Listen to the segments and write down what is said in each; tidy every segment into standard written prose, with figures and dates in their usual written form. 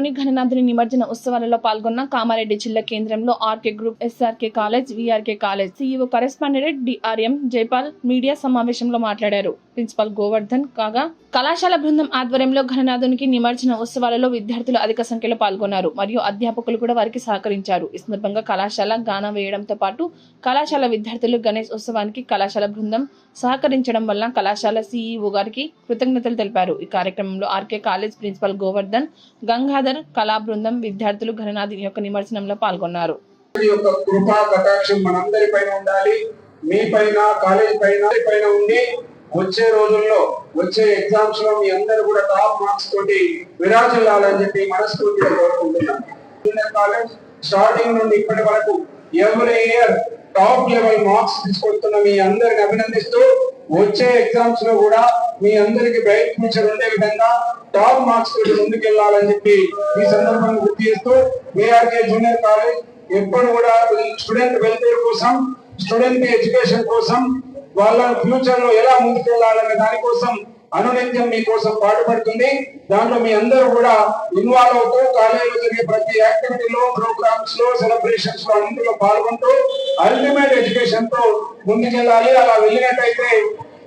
పట్టణంలోని ఘననాథుని నిమజ్జన ఉత్సవాలలో పాల్గొన్న కామారెడ్డి జిల్లా కేంద్రంలో RK group, SRK college, VRK college CEO correspondent DRM Jaipal media సమావేశంలో మాట్లాడారు. ప్రిన్సిపల్ గోవర్ధన్ కాగా కళాశాల బృందం ఆధ్వర్యంలో ఘననాథునికి నిమజ్జన ఉత్సవాలలో విద్యార్థులు అధిక సంఖ్యలో పాల్గొన్నారు మరియు అధ్యాపకులు కూడా వారికి సహకరించారు. ఈ సందర్భంగా కళాశాల గానం వేయడంతో పాటు కళాశాల విద్యార్థులు గణేష్ ఉత్సవానికి కళాశాల బృందం సహకరించడం వల్ల కళాశాల సీఈఓ గారికి కృతజ్ఞతలు తెలిపారు. ఈ కార్యక్రమంలో RK college principal Govardhan, Gangadhar, కళా బృందం విద్యార్థులు ఘననాథుని యొక్క నిమజ్జనంలో పాల్గొన్నారు. వచ్చే రోజుల్లో వచ్చే ఎగ్జామ్స్ లో మీ అందరూ కూడా టాప్ మార్క్స్ తోటి విరాజిల్లాలని చెప్పి మనస్ఫూర్తిగా కోరుకుంటున్నాను. జూనియర్ కాలేజ్ స్టార్టింగ్ నుండి ఇప్పటి వరకు every year top level marks తీసుకొస్తున్న మీ అందరికి అభినందిస్తూ వచ్చే ఎగ్జామ్స్ లో కూడా మీ అందరికి బ్రైట్ ఫ్యూచర్ ఉండే విధంగా టాప్ మార్క్స్ తోటి ముందుకెళ్లాలని చెప్పి ఈ సందర్భంగా గుర్తు చేస్తూ వీఆర్కే జూనియర్ కాలేజ్ ఎప్పుడు కూడా స్టూడెంట్ వెల్ఫేర్ కోసం, స్టూడెంట్ ఎడ్యుకేషన్ కోసం, వాళ్ళ ఫ్యూచర్ లో ఎలా ముందుకెళ్లాలనే దానికోసం అనునిత్యం మీకోసం పాటుపడుతుంది. దాంట్లో మీ అందరూ కూడా ఇన్వాల్వ్ అవుతూ కాలేజీలో జరిగే ప్రతి యాక్టివిటీలో, ప్రోగ్రామ్స్ లో, సెలబ్రేషన్స్ లో అన్నింటిలో పాల్గొంటూ అల్టిమేట్ ఎడ్యుకేషన్ తో ముందుకెళ్ళాలి. అలా వెళ్ళినట్టయితే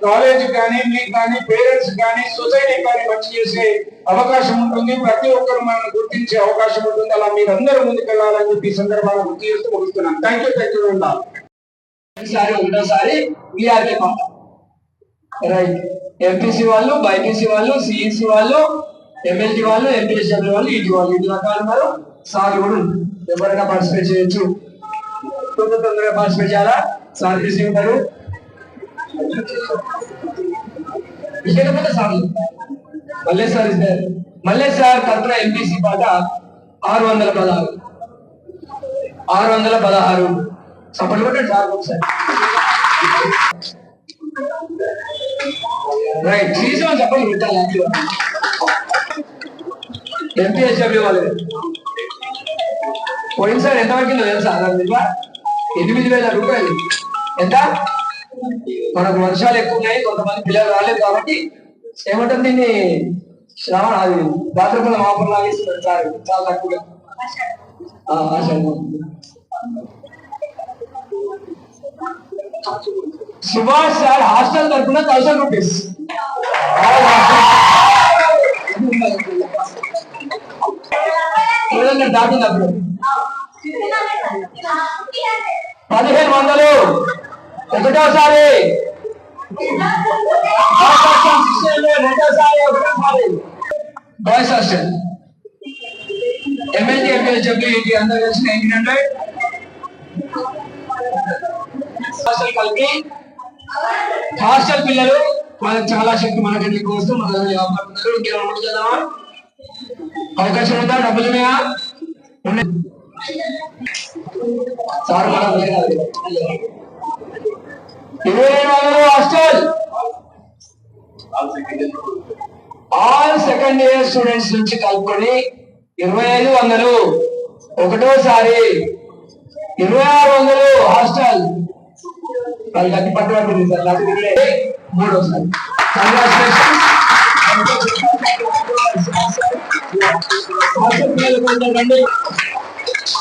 కాలేజ్ కానీ, మీకు కానీ, పేరెంట్స్ కానీ, సొసైటీ కానీ మంచి చేసే అవకాశం ఉంటుంది. ప్రతి ఒక్కరు మనల్ని గుర్తించే అవకాశం ఉంటుంది. అలా మీరందరూ ముందుకెళ్లాలని చెప్పి ఈ సందర్భాన్ని గుర్తు చేస్తూ ముగిస్తున్నాను. థ్యాంక్ యూ ఉండాలి. ఒకటోసారి వీఆర్కే రైట్, ఎంపీసీ వాళ్ళు, బైపీసీ వాళ్ళు, సిఈసి వాళ్ళు, ఎంఎల్టీ వాళ్ళు, ఎంపీఎస్డబ్ల్యూ వాళ్ళు, ఈటీ వాళ్ళు, 5 రకాలు ఉన్నారు. సార్ కూడా ఎవరైనా పార్టిసిపేట్ చేయొచ్చు. తొందరగా పార్టిసిపేట్ చేయాలా? సార్ బిజీ ఉంటారు. సార్ మల్లేష్ సార్ ఇస్తారు. మల్లేష్ సార్ తరఫున ఎంపీసీ పాట 616 సపోర్ట్ కూడా సార్ ఒకసారి రైట్ శ్రీశివం చెప్పండి పెట్టాలి. ఎంపీఎస్డబ్ల్యూ వాళ్ళు పోయినసారి ఎంత వరకు తెలుసా? 8,000 రూపాయలు. ఎంత? మనకు వర్షాలు ఎక్కువ ఉన్నాయి, కొంతమంది పిల్లలు రాలేదు కాబట్టి ఏమంటుంది దీన్ని శ్రావణ అది భాద్రపద మాపం లాగా ఇస్తున్నారు సార్, చాలా తక్కువగా. సుభాష్ సార్ హాస్టల్ తరఫున 1000 రూపీస్. దాటినప్పుడు 1500 ఒకటోసారి, బాయ్స్ హాస్టల్ ఎమ్మెల్యే ఎంపీఎస్డబ్ల్యూ అందరూ కలిసి 1900 హాస్టల్ కలిపి. హాస్టల్ పిల్లలు మనకు చాలా శక్తి, మనకంటే కోసం అవకాశం ఉందా? డబ్బులు ఉన్నాయా? సార్ మనం 2700 hostel all second year students నుంచి కలుపుకొని 2500. ఒకటోసారి 2600 హాస్టల్ వాళ్ళకి పట్టుబడుతుంది సార్. మూడోసారి కంగ్రాచులేషన్.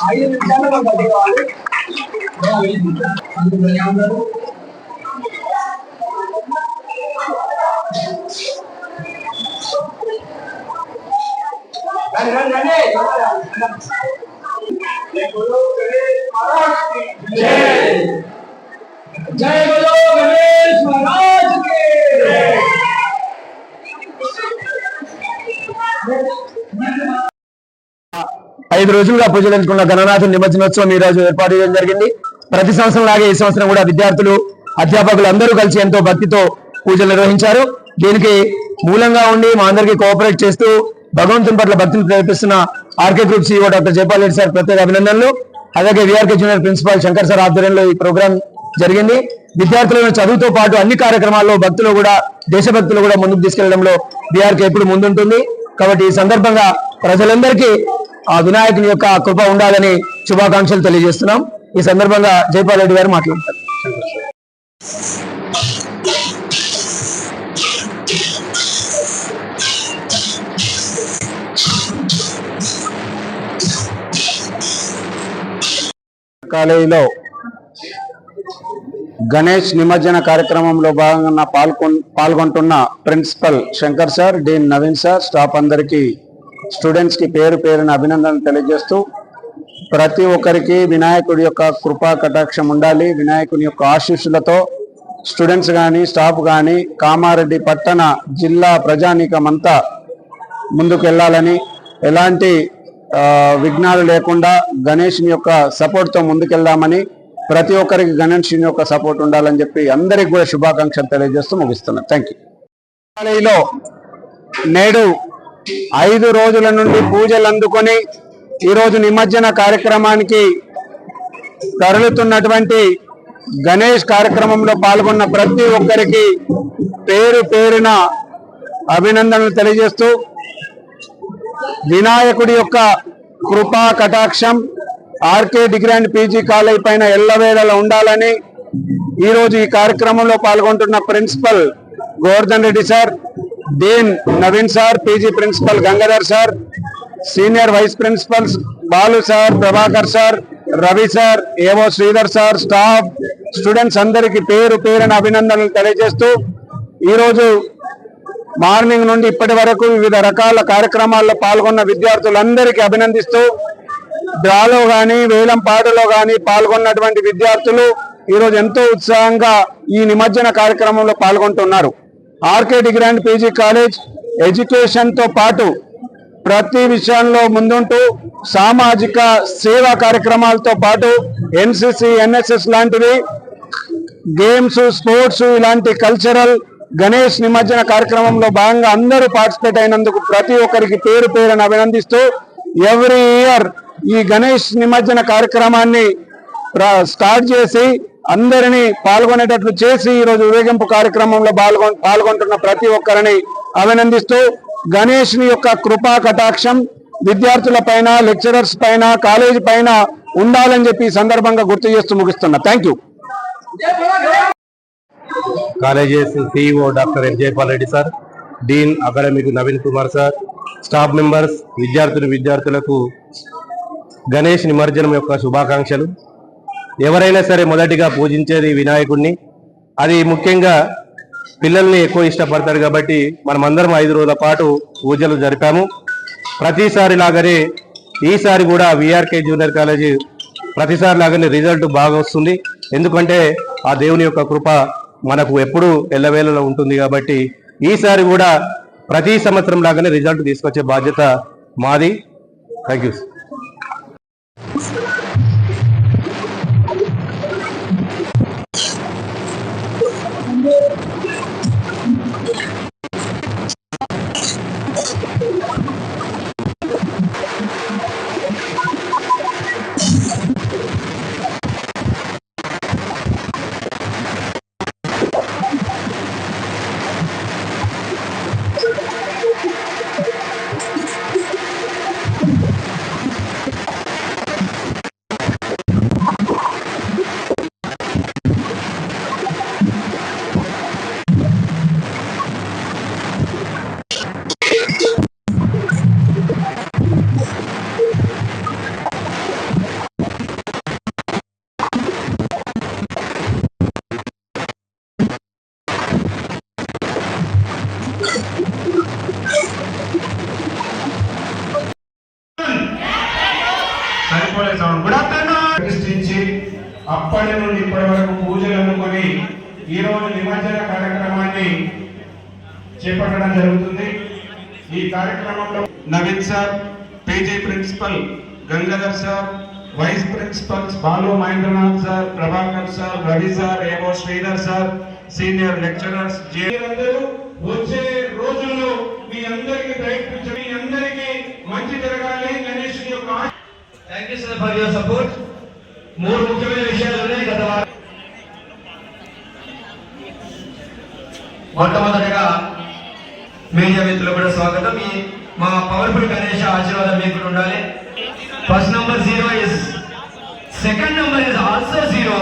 5 నిమిషాలు పట్టుకోవాలి. జై బోలో గణేష్ మహారాజ్ కి. 5 రోజులుగా పూజలు అందుకున్న గణనాథుని నిమజ్జనోత్సవం ఈ రోజు ఏర్పాటు చేయడం జరిగింది. ప్రతి సంవత్సరం లాగే ఈ సంవత్సరం కూడా విద్యార్థులు, అధ్యాపకులు అందరూ కలిసి ఎంతో భక్తితో పూజలు నిర్వహించారు. దీనికి మూలంగా ఉండి మా అందరికీ కోఆపరేట్ చేస్తూ భగవంతుని పట్ల భక్తిని ప్రేరేపిస్తున్న RK group CEO doctor Jaipal Reddy sir ప్రత్యేక అభినందనలు. అలాగే VRK junior principal Shankar sir ఆధ్వర్యంలో ఈ ప్రోగ్రాం జరిగింది. విద్యార్థులను చదువుతో పాటు అన్ని కార్యక్రమాల్లో భక్తులు కూడా, దేశభక్తులు కూడా ముందుకు తీసుకెళ్లడంలో వీఆర్కే ఎప్పుడు ముందుంటుంది. కాబట్టి ఈ సందర్భంగా ప్రజలందరికీ ఆ వినాయకుని యొక్క కృప ఉండాలని శుభాకాంక్షలు తెలియజేస్తున్నాం. ఈ సందర్భంగా జైపాల్ రెడ్డి గారు మాట్లాడతారు. కాలేజీలో గణేష్ నిమజ్జన కార్యక్రమంలో భాగంగా పాల్గొంటున్న principal Shankar sir, dean Naveen sir, staff అందరికీ, స్టూడెంట్స్ కి పేరు పేరున అభినందనలు తెలియజేస్తూ, ప్రతి ఒక్కరికి వినాయకుడి యొక్క కృపా కటాక్షం ఉండాలి. వినాయకుని యొక్క ఆశీస్సులతో స్టూడెంట్స్ కానీ, స్టాఫ్ కానీ, కామారెడ్డి పట్టణ జిల్లా ప్రజానీకమంతా ముందుకు వెళ్ళాలని, ఎలాంటి విఘ్నాలు లేకుండా గణేష్ని యొక్క సపోర్ట్తో ముందుకెళ్దామని, ప్రతి ఒక్కరికి గణేష్ని యొక్క సపోర్ట్ ఉండాలని చెప్పి అందరికి కూడా శుభాకాంక్షలు తెలియజేస్తూ ముగిస్తున్నాను. Thank you. కాలేజీలో నేడు 5 రోజుల నుండి పూజలు అందుకొని ఈరోజు నిమజ్జన కార్యక్రమానికి తరలుతున్నటువంటి గణేష్ కార్యక్రమంలో పాల్గొన్న ప్రతి ఒక్కరికి పేరు పేరున అభినందనలు తెలియజేస్తూ, వినాయకుడి యొక్క కృపా కటాక్షం RK degree and PG college పైన ఎల్లవేళలా ఉండాలని ఈరోజు ఈ కార్యక్రమంలో పాల్గొంటున్న principal Govardhan Reddy sir, dean Naveen sir, PG principal Gangadhar sir, senior vice principals Balu sir, Prabhakar sir, Ravi sir, AO Sridhar sir, staff, students అందరికీ పేరు పేరున అభినందనలు తెలియజేస్తూ, ఈరోజు మార్నింగ్ నుండి ఇప్పటి వరకు వివిధ రకాల కార్యక్రమాల్లో పాల్గొన్న విద్యార్థులందరికీ అభినందిస్తూ, డ్రాలో కానీ వేలం పాటలో కానీ పాల్గొన్నటువంటి విద్యార్థులు ఈరోజు ఎంతో ఉత్సాహంగా ఈ నిమజ్జన కార్యక్రమంలో పాల్గొంటున్నారు. RK degree and PG college education తో పాటు ప్రతి విషయంలో ముందుంటూ సామాజిక సేవా కార్యక్రమాలతో పాటు ఎన్సిసి, ఎన్ఎస్ఎస్ లాంటివి, గేమ్స్, స్పోర్ట్స్, ఇలాంటి కల్చరల్ గణేష్ నిమజ్జన కార్యక్రమంలో భాగంగా అందరూ పార్టిసిపేట్ అయినందుకు ప్రతి ఒక్కరికి పేరు పేరును అభినందిస్తూ, ఎవ్రీ ఇయర్ ఈ గణేష్ నిమజ్జన కార్యక్రమాన్ని స్టార్ట్ చేసి అందరినీ పాల్గొనేటట్లు చేసి ఈరోజు ఊరేగింపు కార్యక్రమంలో పాల్గొంటున్న ప్రతి ఒక్కరిని అభినందిస్తూ, గణేష్ ని యొక్క కృపా కటాక్షం విద్యార్థుల పైన, లెక్చరర్స్ పైన, కాలేజీ పైన ఉండాలని చెప్పి ఈ సందర్భంగా గుర్తు చేస్తూ ముగిస్తున్నా. Thank you. Colleges CEO doctor S Jaipal Reddy sir, dean academic Naveen Kumar sir, staff members, విద్యార్థులకు గణేష్ నిమజ్జనం యొక్క శుభాకాంక్షలు. ఎవరైనా సరే మొదటిగా పూజించేది వినాయకుడిని. అది ముఖ్యంగా పిల్లల్ని ఎక్కువ ఇష్టపడతారు కాబట్టి మనమందరం 5 రోజుల పాటు పూజలు జరిపాము. ప్రతిసారి లాగానే ఈసారి కూడా విఆర్కే జూనియర్ కాలేజీ ప్రతిసారి లాగానే రిజల్ట్ బాగా వస్తుంది. ఎందుకంటే ఆ దేవుని యొక్క కృప మనకు ఎప్పుడూ ఎల్లవేళలో ఉంటుంది కాబట్టి ఈసారి కూడా ప్రతి సంవత్సరం లాగానే రిజల్ట్ తీసుకొచ్చే బాధ్యత మాది. Thank you. ప్రతిష్ఠించి అప్పటి నుండి ఇప్పటి వరకు పూజలు అందుకొని ఈ రోజు నిమజ్జన కార్యక్రమాన్ని చేపట్టడం జరుగుతుంది. ఈ కార్యక్రమంలో Naveen sir, PG principal Gangadhar sir, vice principals Balu Mahendranath sir, Prabhakar sir, Ravi sir, AO Sridhar sir, senior lecturers, అందరూ వచ్చే రోజుల్లో మీ అందరికీ ప్రయత్నించి మీ అందరికీ మంచి జరగాలి. గణేష్ యొక్క thank you sir for your support. 3 ముఖ్యమైన విషయాలు ఉన్నాయి గత వారం. మొట్టమొదటిగా మీడియా మిత్రులు కూడా స్వాగతం. మా పవర్ఫుల్ గణేష్ ఆశీర్వాదం మీకు ఉండాలి. First number 0 is, second number is also 0.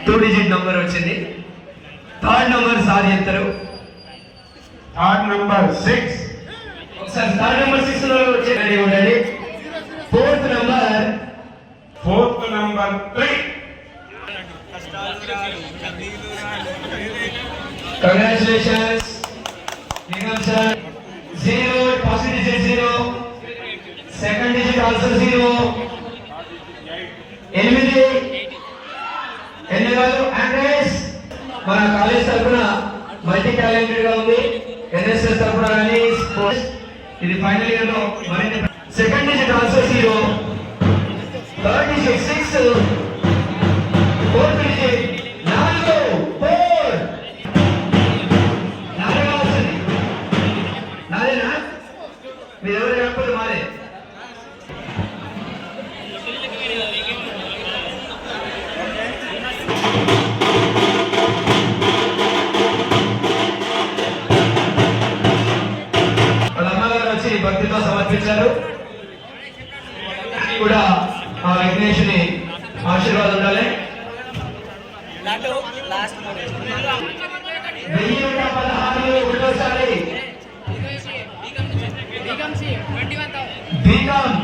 2 digit number వచ్చింది. థర్డ్ నంబర్ సార్ చెప్తారు. Third number 6. ఒకసారి థర్డ్ నంబర్ 6 లో వచ్చి రెడీ ఉండండి. Fourth number number 3. Congratulations, Nigam sir. 0, first digit 0, second digit also 0. 8 వాళ్ళు అండ్రెస్ మన కాలేజ్ తరఫున మల్టీ టాలెంటెడ్ గా ఉంది. ఎన్ఎస్ఎస్ తరఫున కానీ స్పోర్ట్స్ ఇది ఫైనల్ ఇయర్ లో మరిన్ని. Second digit also 0, third digit 6, fourth digit 4, 4 నాలుగో వస్తుంది. నాదేనా మీరు ఎవరు చెప్పదు మాదే. భక్తితో సమర్పించారు కూడా ఆ విఘ్నేశ్వరి ఆశీర్వాదం ఉండాలి. 1016 ఒకటోసారి బీకామ్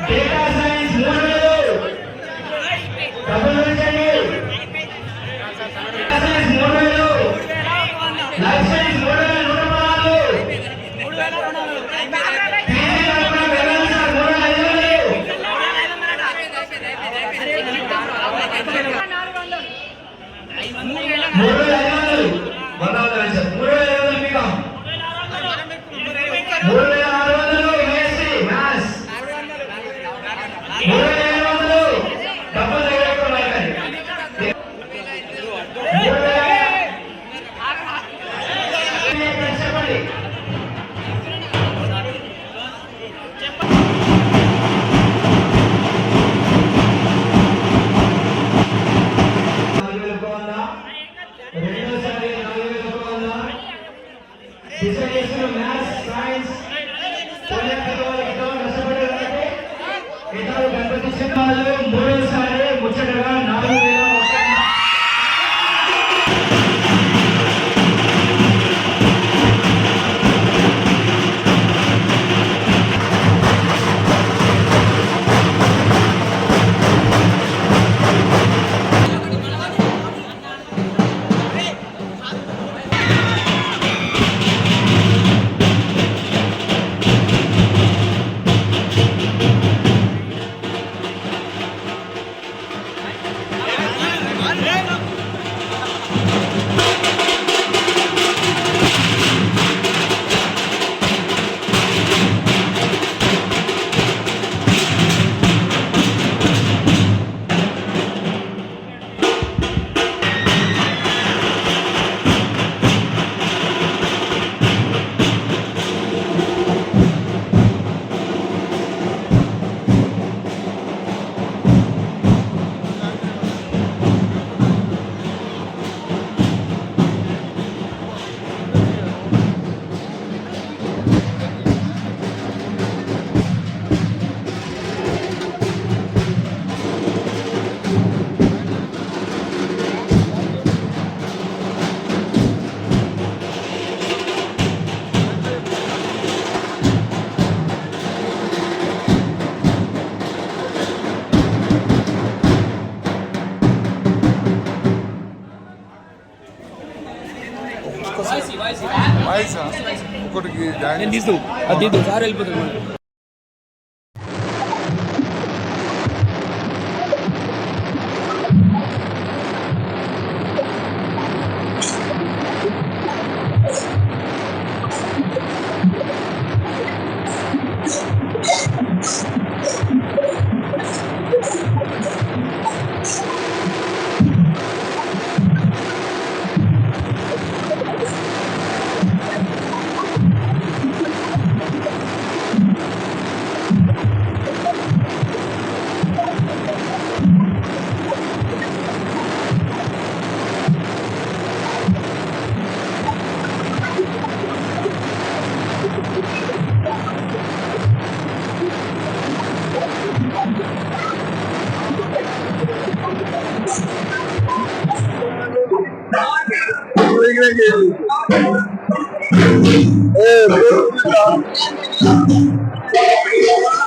డేటా సైన్స్ 3000 డబ్బులు ఉంచండి. డేటా సైన్స్ 3000, లైఫ్ సైన్స్ 3116, మూడోసారి ముచ్చటగా 4000. ఒకటికి జాయిన్ తీసు అది తీసు సార్ వెళ్ళిపోతుంది. Hey,